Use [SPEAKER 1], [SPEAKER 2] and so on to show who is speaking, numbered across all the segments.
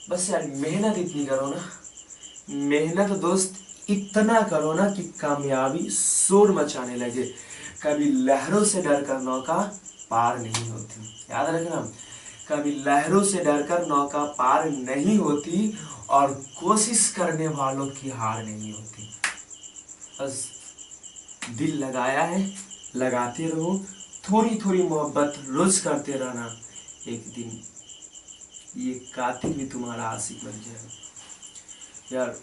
[SPEAKER 1] बस यार मेहनत इतनी करो ना, मेहनत दोस्त इतना करो ना कि कामयाबी शोर मचाने लगे। कभी लहरों से डर कर नौका पार नहीं होती, याद रखना। कभी लहरों से डरकर नौका पार नहीं होती और कोशिश करने वालों की हार नहीं होती। बस दिल लगाया है, लगाते रहो, थोड़ी थोड़ी मोहब्बत रोज करते रहना। एक दिन ये कातिल भी तुम्हारा आशिक बन जाएगा यार।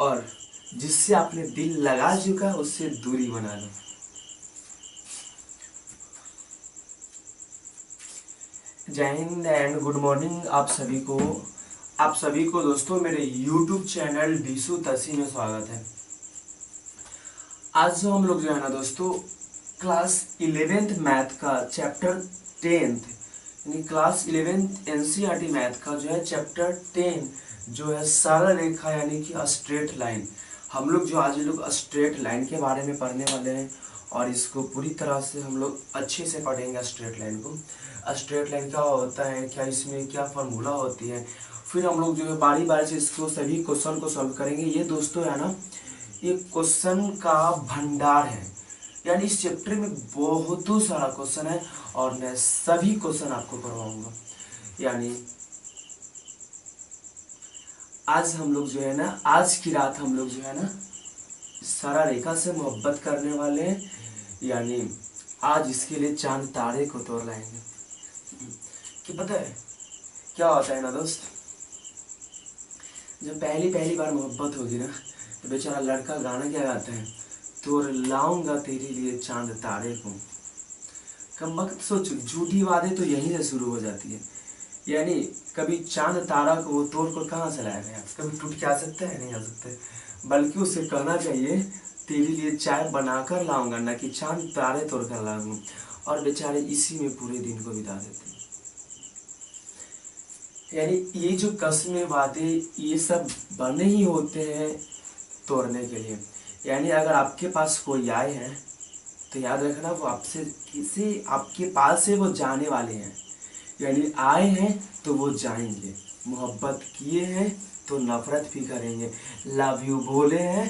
[SPEAKER 1] और जिससे आपने दिल लगा चुका उससे दूरी बना लो। जय हिंद एंड गुड मॉर्निंग आप सभी को दोस्तों मेरे YouTube चैनल डीसू तसी में स्वागत है। आज जो हम लोग जो है ना दोस्तों क्लास 11th मैथ का चैप्टर 10th यानी क्लास 11th एनसीईआरटी मैथ का जो है चैप्टर 10 जो है सरल रेखा यानी कि स्ट्रेट लाइन, हम लोग जो आज लोग स्ट्रेट लाइन के बारे में पढ़ने वाले हैं और इसको पूरी तरह से हम लोग अच्छे से पढ़ेंगे। स्ट्रेट लाइन को, स्ट्रेट लाइन क्या होता है, क्या इसमें क्या फार्मूला होती है, फिर हम लोग जो है बारी बारी से इसको सभी क्वेश्चन को सॉल्व करेंगे। ये दोस्तों है ना ये क्वेश्चन का भंडार है, यानी इस चैप्टर में बहुत सारा क्वेश्चन है और मैं सभी क्वेश्चन आपको करवाऊंगा। यानी आज हम लोग जो है ना आज की रात हम लोग जो है ना सारा रेखा से मोहब्बत करने वाले हैं। यानी आज इसके लिए चांद तारे को तोड़ लाएंगे। कि पता है क्या होता है ना दोस्त, जब पहली पहली बार मोहब्बत होगी ना तो बेचारा लड़का गाना क्या गाता है, तोड़ लाऊंगा तेरे लिए चांद तारे को। कम वक्त सोचो, झूठी वादे तो यहीं से शुरू हो जाती है। यानी कभी चांद तारा को वो तोड़ कर कहाँ से लाएगा यार, कभी टूट के आ सकता है, नहीं आ सकता है। बल्कि उसे कहना चाहिए तेरे लिए चाय बनाकर लाऊंगा, ना कि चांद तारे तोड़ कर लाऊंगा। और बेचारे इसी में पूरे दिन को बिता देते हैं। यानी ये जो कस्में वादे ये सब बने ही होते हैं तोड़ने के लिए। यानी अगर आपके पास कोई आए हैं तो याद रखना वो आपसे किसी आपके पास से वो जाने वाले हैं। यानी आए हैं तो वो जाएंगे, मोहब्बत किए हैं तो नफरत भी करेंगे, लव यू बोले हैं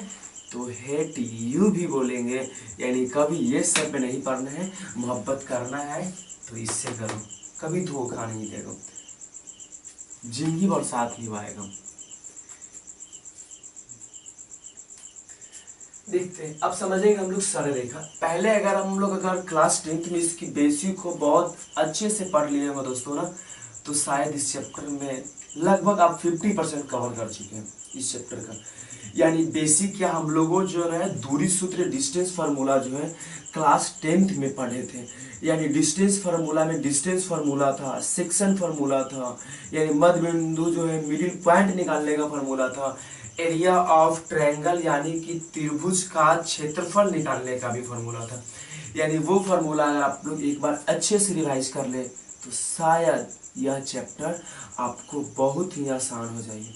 [SPEAKER 1] तो हेट यू भी बोलेंगे। यानी कभी ये सब नहीं पढ़ना है, मोहब्बत करना है तो इससे करो, कभी धोखा नहीं देगा, जिंदगी भर साथ निभाएगा। देखते हैं, अब समझेंगे हम लोग सरल रेखा। पहले अगर क्लास 10th में इसकी बेसिक को बहुत अच्छे से पढ़ लिए होंगे दोस्तों ना, तो शायद इस चैप्टर में लगभग आप 50% कवर कर चुके हैं इस चैप्टर का। यानी बेसिक क्या हम लोगों जो है दूरी सूत्र डिस्टेंस फार्मूला जो है क्लास 10th में पढ़े थे। यानी डिस्टेंस फार्मूला में डिस्टेंस फार्मूला था, सेक्शन फार्मूला था, यानी मध्य बिंदु जो है मिडिल पॉइंट निकालने का फार्मूला था, एरिया ऑफ ट्रायंगल यानी कि त्रिभुज का क्षेत्रफल निकालने का भी फार्मूला था। यानी वो फार्मूला अगर आप लोग एक बार अच्छे से रिवाइज कर ले तो शायद यह चैप्टर आपको बहुत ही आसान हो जाएगी।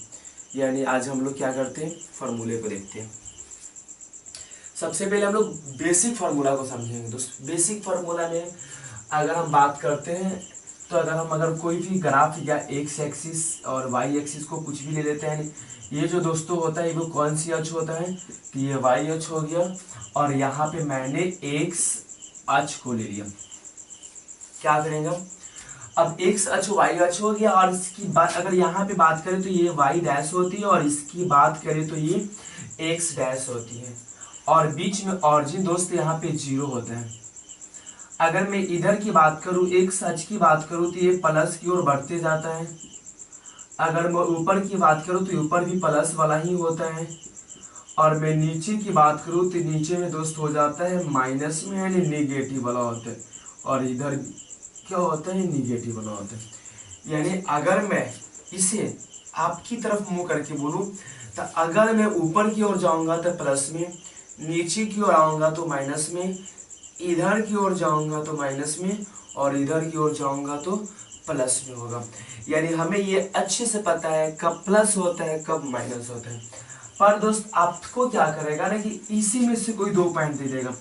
[SPEAKER 1] यानी आज हम लोग क्या करते हैं, फार्मूले को देखते हैं। सबसे पहले हम लोग बेसिक फार्मूला को समझेंगे दोस्तों। बेसिक फार्मूला में अगर हम बात करते हैं तो अगर कोई भी ग्राफ या एक्स एक्सिस और वाई एक्सिस को कुछ भी ले लेते हैं, ये जो दोस्तों होता है वो कौन सी अक्ष होता है कि ये वाई अक्ष हो गया और यहाँ पे मैंने एक्स अक्ष को ले लिया। क्या करेंगे अब एक्स अक्ष वाई अक्ष हो गया और इसकी बात अगर यहाँ पे बात करें तो ये वाई डैश होती है और इसकी बात करें तो ये एक्स डैश होती है और बीच में ऑरिजिन दोस्त यहाँ पे 0 होता है। अगर मैं इधर की बात करूं एक्स अक्ष की बात करूं तो ये प्लस की ओर बढ़ते जाता है। अगर मैं ऊपर की बात करूं तो ऊपर भी प्लस वाला ही होता है और मैं नीचे की बात करूं तो नीचे में दोस्त हो जाता है माइनस में यानी निगेटिव वाला होता है और इधर क्या होता है निगेटिव वाला होता है। यानी अगर मैं इसे आपकी तरफ मुंह करके बोलूं तो अगर मैं ऊपर की ओर जाऊंगा तो प्लस में, नीचे की ओर आऊंगा तो माइनस में, इधर की ओर जाऊंगा तो माइनस में और इधर की ओर जाऊंगा तो प्लस में होगा। यानी हमें ये अच्छे से पता है कब प्लस होता है कब माइनस होता है। पर दोस्त आपको क्या करेगा ना कि इसी में से कोई 2 पॉइंट दे देगा।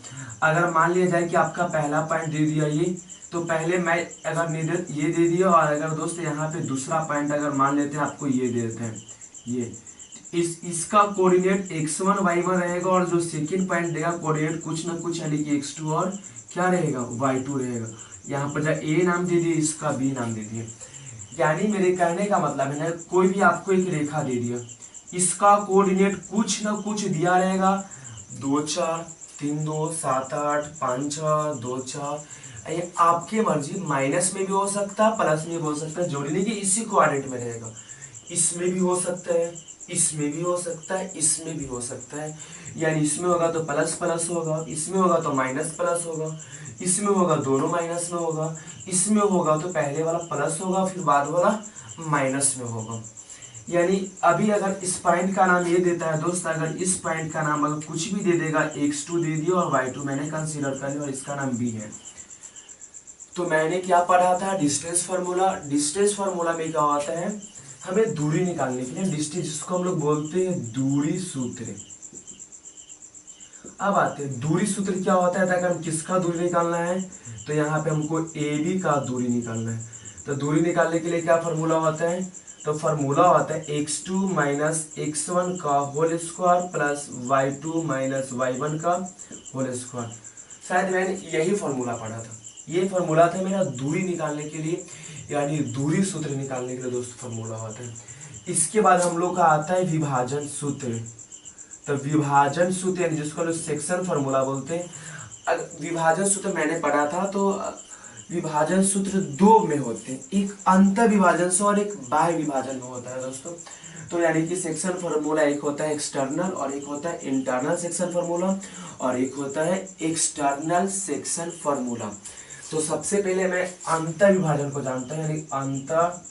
[SPEAKER 1] अगर मान लिया जाए कि आपका पहला पॉइंट दे दिया ये, तो पहले मैं अगर निर्देश ये दे दिया, और अगर दोस्त यहाँ पे दूसरा पॉइंट अगर मान लेते हैं आपको ये दे देते हैं ये, इसका कोऑर्डिनेट x1 y1 रहेगा, और जो सेकंड पॉइंट देगा कोऑर्डिनेट कुछ ना कुछ यानी कि x2 और क्या रहेगा y2 रहेगा। यहाँ पर जब a नाम दे दिए, इसका b नाम दे दिए। यानी मेरे कहने का मतलब है ना, कोई भी आपको एक रेखा दे दिया, इसका कोऑर्डिनेट कुछ ना कुछ दिया रहेगा, 2 4 3 2 7 8 5 6 2 4, ये आपकी मर्जी, माइनस में भी हो सकता है प्लस में भी हो सकता है, जोड़ने की इसी कोऑर्डिनेट में रहेगा। इसमें भी हो सकता है, इसमें भी हो सकता है, इसमें भी हो सकता है। यानी इसमें होगा तो प्लस प्लस होगा, इसमें होगा तो माइनस प्लस होगा, इसमें होगा दोनों माइनस में होगा, इसमें होगा तो पहले वाला प्लस होगा फिर बाद वाला माइनस में होगा। यानी अभी अगर इस पॉइंट का नाम ये देता है दोस्त, अगर इस पॉइंट का नाम अगर कुछ भी दे देगा, x2 दे दिया और y2 मैंने कंसीडर कर लिया और इसका नाम b है, तो मैंने क्या पढ़ा था, डिस्टेंस फार्मूला। डिस्टेंस फार्मूला में क्या होता है, हमें दूरी निकालने के लिए डिस्टेंस, जिसको हम लोग बोलते हैं दूरी सूत्र। अब आते हैं दूरी सूत्र क्या होता है, ताकि हम किसका दूरी निकालना है, तो यहाँ पे हमको AB का दूरी निकालना है। तो दूरी निकालने के लिए क्या फार्मूला होता है, तो फार्मूला होता है x2 माइनस x1 का whole square plus y2 minus y1 का होल स्क्वायर। शायद मैंने यही फार्मूला पढ़ा था, ये फार्मूला था मेरा दूरी निकालने के लिए, यानी दूरी सूत्र निकालने के लिए दोस्त फार्मूला होता है। इसके बाद हम लोग का आता है विभाजन सूत्र। तो विभाजन सूत्र यानी जिसको लोग सेक्शन फार्मूला बोलते हैं। विभाजन सूत्र मैंने पढ़ा था, तो विभाजन सूत्र 2 में होते हैं, एक अंतर विभाजन से और एक बाह्य विभाजन में होता है दोस्तों। तो यानी कि सेक्शन फार्मूला एक होता है एक्सटर्नल और एक होता है इंटरनल सेक्शन फार्मूला, और एक होता है एक्सटर्नल सेक्शन फार्मूला। तो सबसे पहले मैं अंतर विभाजन को जानता हूं, यानी अंतर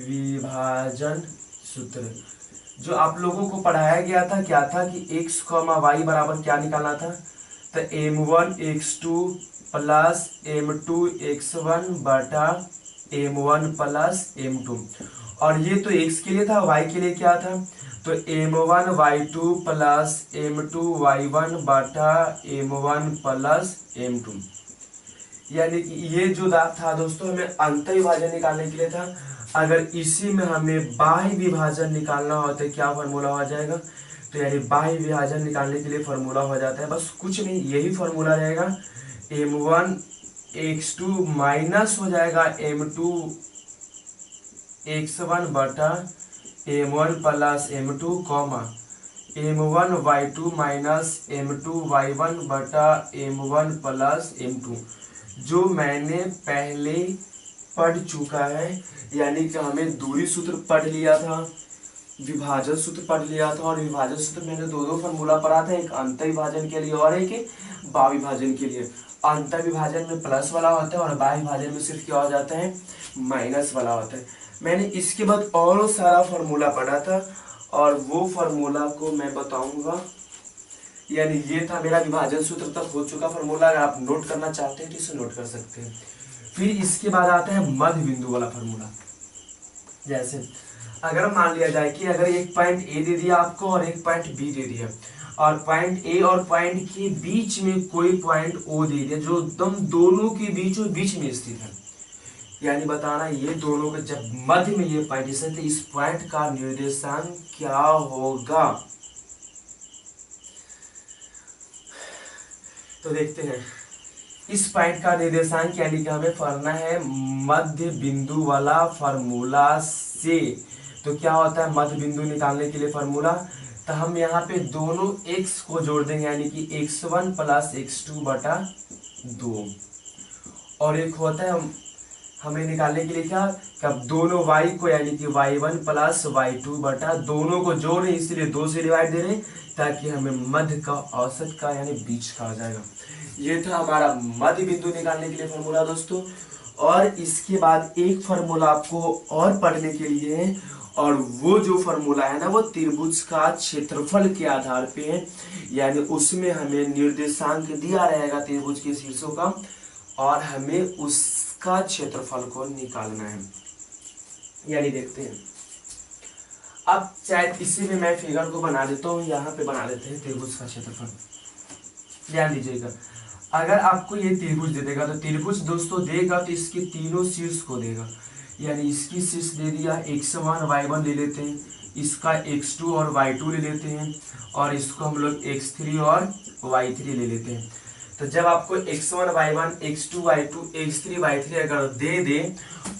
[SPEAKER 1] विभाजन सूत्र जो आप लोगों को पढ़ाया गया था, क्या था कि x, y बराबर क्या निकालना था, तो m1 x2 plus m2 x1 बटा m1 प्लस m2, और ये तो x के लिए था, y के लिए क्या था, तो m1 y2 plus m2 y1 बटा m1 प्लस m2। यानी कि ये जो था दोस्तों हमें अंतर विभाजन निकालने के लिए था। अगर इसी में हमें बाह्य विभाजन निकालना हो तो क्या फार्मूला हो जाएगा, तो यानी बाह्य विभाजन निकालने के लिए फार्मूला हो जाता है, बस कुछ नहीं, यही फार्मूला रहेगा, m1 x2 माइनस हो जाएगा m2 x1 बटा m1 plus m2 comma m1 y2 minus m2 y1 बटा m1 प्लस m2, जो मैंने पहले पढ़ चुका है। यानी कि हमें दूरी सूत्र पढ़ लिया था, विभाजन सूत्र पढ़ लिया था, और विभाजन सूत्र मैंने दो फार्मूला पढ़ा था, एक अंतर विभाजन के लिए और एक बाह्य विभाजन के लिए। अंतर विभाजन में प्लस वाला होता है और बाह्य विभाजन में सिर्फ क्या हो जाता है, माइनस वाला होता है। मैंने इसके बाद और सारा फार्मूला पढ़ा था, और वो फार्मूला को मैं बताऊंगा। यानी ये था मेरा विभाजन सूत्र तक हो चुका फार्मूला, अगर आप नोट करना चाहते हैं तो इसे नोट कर सकते हैं। फिर इसके बाद आता है मध्य बिंदु वाला फार्मूला। जैसे अगर मान लिया जाए कि अगर एक पॉइंट ए दे दिया आपको और एक पॉइंट बी दे दिया, और पॉइंट ए और पॉइंट के बीच में कोई पॉइंट ओ दे दिया जो एकदम दोनों के बीच में स्थित है, यानी बताना ये दोनों के जब मध्य में ये पॉइंट स्थित है, इस पॉइंट का निर्देशांक क्या होगा। तो देखते हैं इस पॉइंट का निर्देशांक, यानी कि हमें पढ़ना है मध्य बिंदु वाला फार्मूला से। तो क्या होता है मध्य बिंदु निकालने के लिए फार्मूला, तो हम यहाँ पे दोनों x को जोड़ देंगे, यानी कि x1 प्लस x2 बटा 2, और एक होता है हमें निकालने के लिए क्या, कब दोनों y को यानी कि y1 प्लस y2 बटा, दोनों को जोड़ रहे इसलिए 2 से डिवाइड दे रहे, ताकि हमें मध्य का औसत का यानी बीच का आ जाएगा। ये था हमारा मध्य बिंदु निकालने के लिए फार्मूला दोस्तों। और इसके बाद एक फार्मूला आपको और पढ़ने के लिए है, और वो जो फार्मूला है ना वो त्रिभुज का क्षेत्रफल के आधार पे है, यानी उसमें हमें निर्देशांक दिया रहेगा त्रिभुज के शीर्षों का, और हमें उसका क्षेत्रफल को निकालना है। यानी देखते हैं अब चाहे इसी में मैं फिगर को बना देता हूँ, यहाँ पे बना देते हैं त्रिभुज का क्षेत्रफल। ध्यान दीजिएगा, अगर आपको ये त्रिभुज दे देगा तो त्रिभुज दोस्तों देगा तो इसके तीनों शीर्ष को देगा। यानी इसकी शीर्ष दे दिया x1 y1 ले लेते हैं, इसका x2 और y2 ले लेते हैं, और इसको हम लोग x3 और y3 ले लेते हैं। तो जब आपको x1 y1 x2 y2 x3 y3 अगर दे दे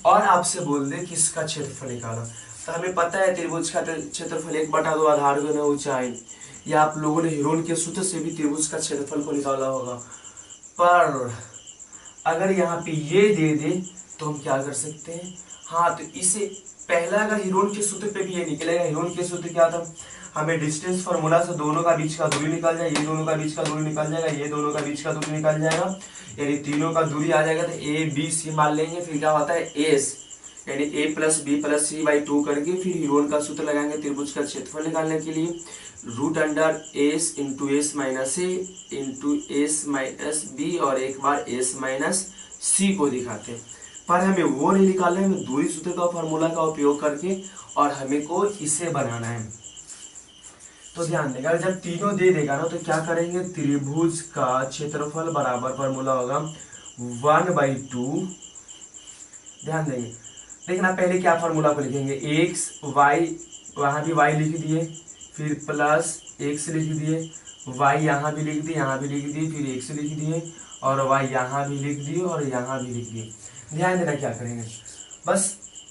[SPEAKER 1] और आपसे बोल दे कि इसका क्षेत्रफल निकालो, तो हमें पता है त्रिभुज का क्षेत्रफल 1/2 आधार गुना ऊंचाई, या आप लोगों ने हीरोन के सूत्र से भी त्रिभुज का क्षेत्रफल को निकाला होगा। पर अगर यहाँ पे ये दे दे तो हम क्या कर सकते हैं, हाँ तो इसे पहला अगर हीरोन के सूत्र पे भी ये निकलेगा। हीरोन के सूत्र क्या था, हमें डिस्टेंस फार्मूला से दोनों का बीच का दूरी निकल जाए, ये दोनों का बीच का दूरी निकल जाएगा, ये दोनों का बीच का दूरी निकल जाएगा, यानी तीनों का दूरी आ जाएगा। तो ए बी सी मान लेंगे, फिर क्या होता है एस, यानी a + b + c/2 करके फिर हीरोन का सूत्र लगाएंगे त्रिभुज का क्षेत्रफल निकालने के लिए, √s × s - a × s - b, और एक बार s - c को दिखाते हैं। पर हमें वो नहीं निकालना है, हमें दूरी सूत्र का फॉर्मूला का उपयोग करके और हमें को इसे बनाना है। तो ध्यान देगा, जब तीनों दे देगा ना तो क्या करेंगे, त्रिभुज का क्षेत्रफल बराबर फॉर्मूला होगा 1/2। ध्यान देंगे, देखना पहले क्या फॉर्मूला को लिखेंगे, x y, वहां भी y लिख दिए, फिर प्लस x लिख दिए, y यहाँ भी लिख दिए, यहाँ भी लिख दिए, फिर x लिख दिए, और y यहाँ भी लिख दिए और यहाँ भी लिख दिए। ध्यान देना क्या करेंगे, बस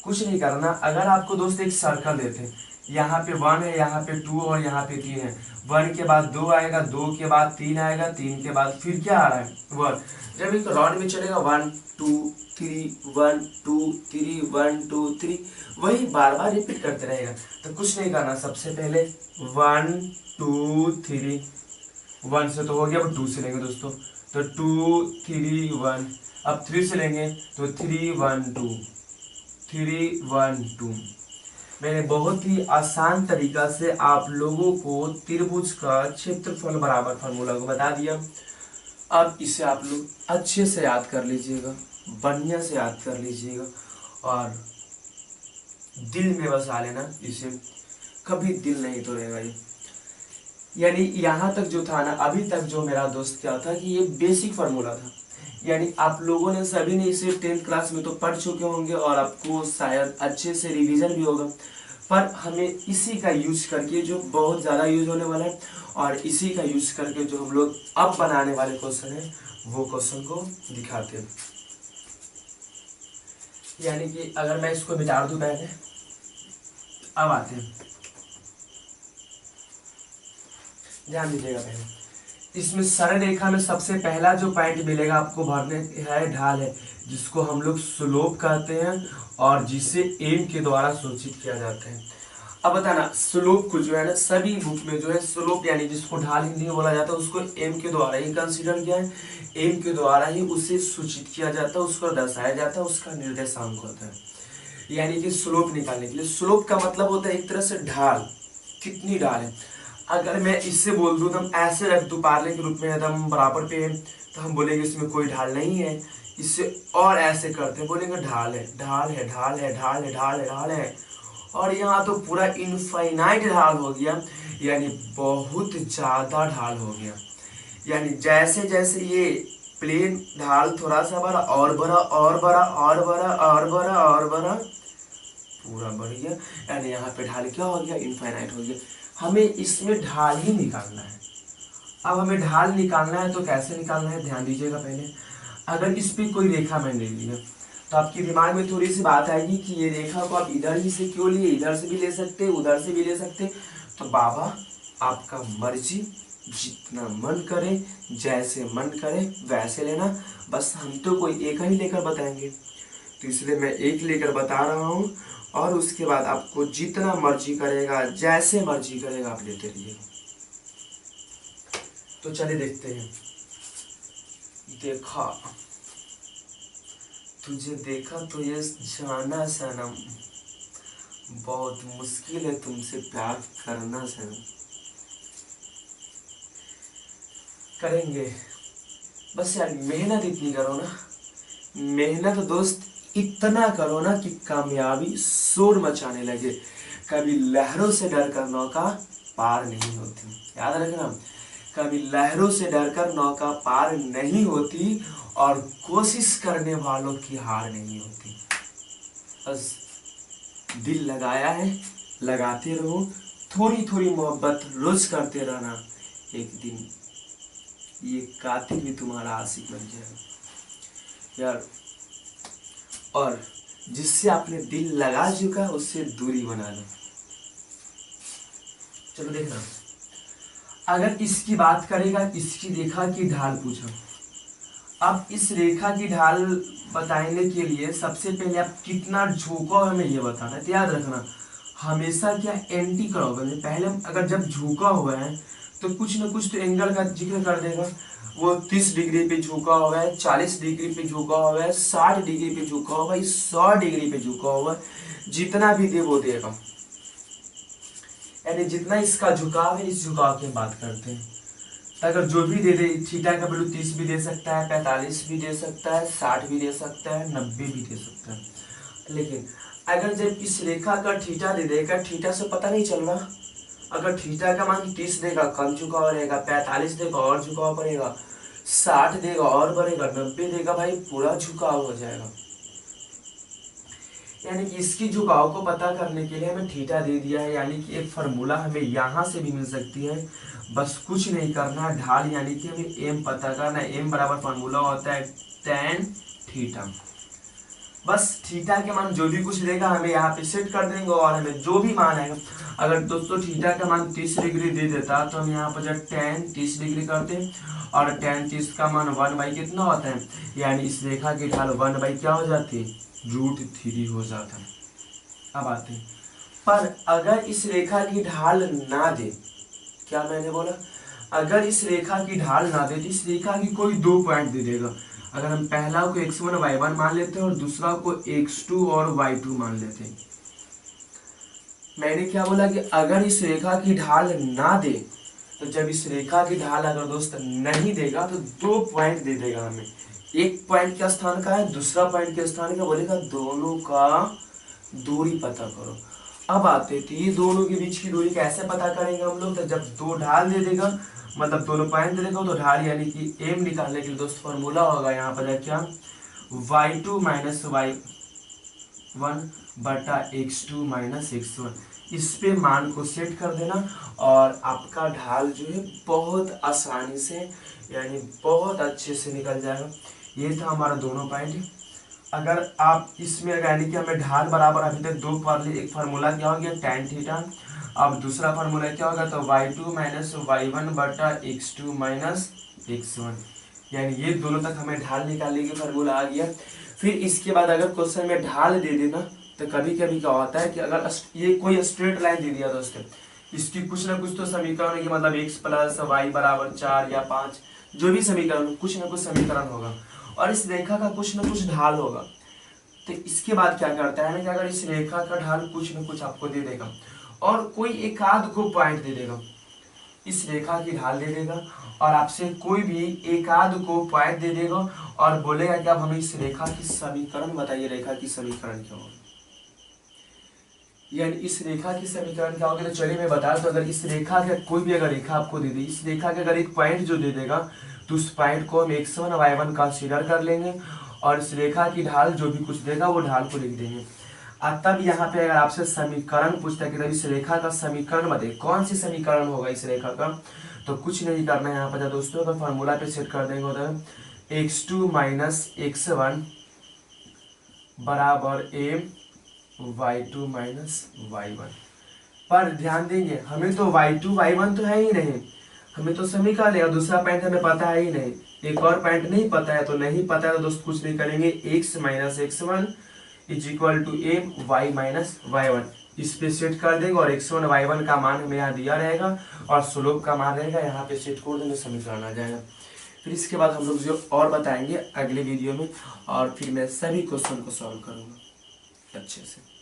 [SPEAKER 1] कुछ नहीं करना। अगर आपको दोस्त एक सर्कल देते हैं, यहाँ पे 1 है, यहाँ पे 2 और यहाँ पे 3 है, 1 के बाद 2 आएगा, 2 के बाद 3 आएगा, 3 के बाद फिर क्या आ रहा है 1। जब एक रॉड में चलेगा 1 2 3 1 2 3 1 2 3, वही बार बार रिपीट करते रहेगा। तो कुछ नहीं करना, सबसे पहले 1 2 3, 1 से तो हो गया, अब 2 से लेंगे दोस्तों, तो 2 3 1, अब 3 से लेंगे तो 3 1 2 3 1 2। मैंने बहुत ही आसान तरीका से आप लोगों को त्रिभुज का क्षेत्रफल बराबर फॉर्मूला को बता दिया। अब इसे आप लोग अच्छे से याद कर लीजिएगा, बढ़िया से याद कर लीजिएगा, और दिल में बसा लेना इसे, कभी दिल नहीं तोड़ेगा ये। यानी यहाँ तक जो था ना, अभी तक जो मेरा दोस्त क्या था कि ये बेसिक फार्मूला था, यानी आप लोगों ने सभी ने इसे 10th क्लास में तो पढ़ चुके होंगे और आपको शायद अच्छे से रिवीजन भी होगा। पर हमें इसी का यूज करके, जो बहुत ज़्यादा यूज होने वाला है, और इसी का यूज करके जो हम लोग अब बनाने वाले क्वेश्चन है वो क्वेश्चन को दिखाते हैं। यानी कि अगर मैं इसको मिटा दूं पहले, अब आते हैं, ध्यान दीजिएगा। पहले इसमें सरल रेखा में सबसे पहला जो पॉइंट मिलेगा आपको भरने है, ढाल है, जिसको हम लोग स्लोप कहते हैं और जिसे एम के द्वारा सूचित किया जाता है। अब बताना, स्लोप को जो है ना सभी बुक में जो है स्लोप यानी जिसको ढाल हिंदी में बोला जाता है, उसको एम के द्वारा ही कंसीडर किया है, एम के द्वारा ही उसे सूचित किया जाता है, उसको दर्शाया जाता है, उसका निर्देशांक होता है। यानी कि स्लोप निकालने के लिए, स्लोप का मतलब होता है एक तरह से ढाल, कितनी ढाल है। अगर मैं इससे बोल दूं तो ऐसे रख दूं पार्ले के रूप में एकदम बराबर पे है, तो हम बोलेंगे इसमें कोई ढाल नहीं है। इससे और ऐसे करते हैं, बोलेंगे ढाल है, ढाल है, ढाल है, ढाल है, ढाल है, ढाल है, और यहाँ तो पूरा इनफाइनाइट ढाल हो गया, यानी बहुत ज्यादा ढाल हो गया। यानी जैसे जैसे ये प्लेन ढाल थोड़ा सा बड़ा और बड़ा और बड़ा और बड़ा और बड़ा और बड़ा पूरा बढ़ गया, यानी यहाँ पे ढाल क्या हो गया, इनफाइनाइट हो गया। हमें इसमें ढाल ही निकालना है। अब हमें ढाल निकालना है तो कैसे निकालना है, ध्यान दीजिएगा। पहले अगर इस पे कोई रेखा मैंने ले लिया तो आपके दिमाग में थोड़ी सी बात आएगी कि ये रेखा को आप इधर ही से क्यों लिए, इधर से भी ले सकते, उधर से भी ले सकते। तो बाबा आपका मर्जी, जितना मन करे, जैसे मन करे वैसे लेना, बस हम तो कोई एक ही लेकर बताएंगे, तो इसलिए मैं एक लेकर बता रहा हूँ, और उसके बाद आपको जितना मर्जी करेगा, जैसे मर्जी करेगा, आप लेते रहिए। तो चलिए देखते हैं। देखा तुझे देखा तो ये जाना सनम, बहुत मुश्किल है तुमसे प्यार करना सनम। करेंगे, बस यार मेहनत इतनी करो ना, मेहनत दोस्त इतना करो ना कि कामयाबी शोर मचाने लगे। कभी लहरों से डरकर नौका पार नहीं होती, याद रखना। कभी लहरों से डरकर नौका पार नहीं होती और कोशिश करने वालों की हार नहीं होती। बस दिल लगाया है, लगाते रहो, थोड़ी थोड़ी मोहब्बत रोज करते रहना। एक दिन ये कातिल भी तुम्हारा आशिक बन जाएगा यार। और जिससे आपने दिल लगा चुका है उससे दूरी बना लो। चलो देखना, अगर इसकी बात करेगा, इसकी रेखा की ढाल पूछा। अब इस रेखा की ढाल बताने के लिए सबसे पहले आप कितना झुका हमें ये बताना है। तो याद रखना, हमेशा क्या एंटी करोगे पहले। अगर जब झुका हुआ है तो कुछ ना कुछ तो एंगल का जिक्र कर देगा। वो 30 डिग्री पे झुका हुआ है, 40 डिग्री पे झुका हुआ है, 60 डिग्री पे झुका हुआ है, 100 डिग्री पे झुका हुआ है, जितना भी दे वो देगा। यानी जितना इसका झुकाव है, इस झुकाव की बात करते हैं। अगर जो भी दे दे, थीटा का वैल्यू 30 भी दे सकता है, 45 भी दे सकता है, 60 भी दे सकता है, 90 भी दे सकता है। लेकिन अगर जब इस रेखा का थीटा दे देगा, थीटा से पता नहीं चल रहा। अगर थीटा का मान 30 देगा कम झुकाव रहेगा, 45 देगा और झुकाव पड़ेगा, 60 देगा और बढ़ेगा, 90 देगा भाई पूरा झुकाव हो जाएगा। यानी कि इसकी झुकाव को पता करने के लिए हमें थीटा दे दिया है। यानी कि एक फार्मूला हमें यहाँ से भी मिल सकती है। बस कुछ नहीं करना है, ढाल यानी कि हमें एम पता करना है। एम बराबर फार्मूला होता है tan थीटा। बस थीटा के मान जो भी कुछ देगा हमें यहाँ पे सेट कर देंगे और हमें जो भी मान आएगा। अगर दोस्तों थीटा का मान 30 डिग्री दे देता तो हम यहाँ पर जब tan 30 डिग्री करते और tan 30 का मान 1/, कितना होता है, यानी इस रेखा की ढाल 1/, क्या हो जाती है, √3 हो जाता है। अब आते हैं, पर अगर इस रेखा की ढाल ना दे, क्या मैंने बोला, अगर इस रेखा की ढाल ना दे तो इस रेखा की कोई 2 पॉइंट दे देगा। अगर हम पहला को x1 y1 मान लेते हैं और दूसरा को x2 और y2 मान लेते हैं। मैंने क्या बोला कि अगर इस रेखा की ढाल ना दे, तो जब इस रेखा की ढाल अगर दोस्त नहीं देगा तो 2 पॉइंट दे देगा हमें। एक पॉइंट के स्थान का है, दूसरा पॉइंट के स्थान का, बोलेगा दोनों का दूरी पता करो। अब आते थे ये दोनों के बीच की दूरी कैसे पता करेंगे हम लोग, तो जब 2 ढाल दे देगा, मतलब दोनों पॉइंट दे देगा, तो ढाल यानी कि एम निकालने के लिए दोस्त फॉर्मूला होगा यहाँ पर क्या, y2 माइनस y1 बटा x2 माइनस x1। इस पे मान को सेट कर देना और आपका ढाल जो है बहुत आसानी से यानी बहुत अच्छे से निकल जाएगा। ये था हमारा दोनों पॉइंट। अगर आप इसमें यानी कि हमें ढाल बराबर अभी तक 2 पढ़ लिए। एक फार्मूला क्या हो गया tan थीटा, अब दूसरा फार्मूला क्या होगा, तो y2 माइनस y1 बटा x2 माइनस x1। यानी ये दोनों तक हमें ढाल निकालने की फार्मूला आ गया। फिर इसके बाद अगर क्वेश्चन में ढाल दे देना तो कभी कभी क्या होता है कि अगर ये कोई स्ट्रेट लाइन दे दिया दोस्तों, इसकी कुछ ना कुछ तो समीकरण है कि मतलब x प्लस y बराबर 4 या 5, जो भी समीकरण, कुछ ना कुछ समीकरण होगा और इस रेखा का कुछ ना कुछ ढाल होगा। तो इसके बाद क्या करता है ना कि अगर इस रेखा का ढाल कुछ न कुछ आपको दे देगा और कोई एक आध को पॉइंट दे देगा, इस रेखा की ढाल दे देगा और आपसे कोई भी एक आध को पॉइंट दे देगा और बोलेगा कि अब हमें इस रेखा की समीकरण बताइए, रेखा की समीकरण क्या होगा, यानी इस रेखा की समीकरण क्या होगा। तो चलिए मैं बता दूं, तो अगर इस रेखा का कोई भी अगर रेखा आपको दे दी, इस रेखा के अगर एक पॉइंट जो दे देगा तो उस पॉइंट को हम x1 y1 कंसीडर कर लेंगे और इस रेखा की ढाल जो भी कुछ देगा वो ढाल को लिख देंगे। तब यहाँ पे अगर आपसे समीकरण पूछता है कि तब इस रेखा का समीकरण बताइए, कौन सी समीकरण होगा इस रेखा का, तो कुछ नहीं करना है यहाँ पर दोस्तों, अगर फॉर्मूला पे सेट कर देंगे तो x2 माइनस x1 बराबर y2 माइनस y1। पर ध्यान देंगे हमें तो y2 y1 तो है ही नहीं, हमें तो समीकरण है और दूसरा पॉइंट हमें पता है ही नहीं, एक और पॉइंट नहीं पता है। तो नहीं पता है तो दोस्त कुछ नहीं करेंगे, x minus x1 is equal to M y minus y1, इस पे सेट कर देंगे और x1 y1 का मान हमें यहाँ दिया रहेगा और स्लोप का मान रहेगा, यहाँ पे सेट कर देंगे, समीकरण आ जाएगा। फिर इसके बाद हम लोग जो और बताएंगे अगले वीडियो में और फिर मैं सभी क्वेश्चन को सॉल्व करूंगा अच्छे से।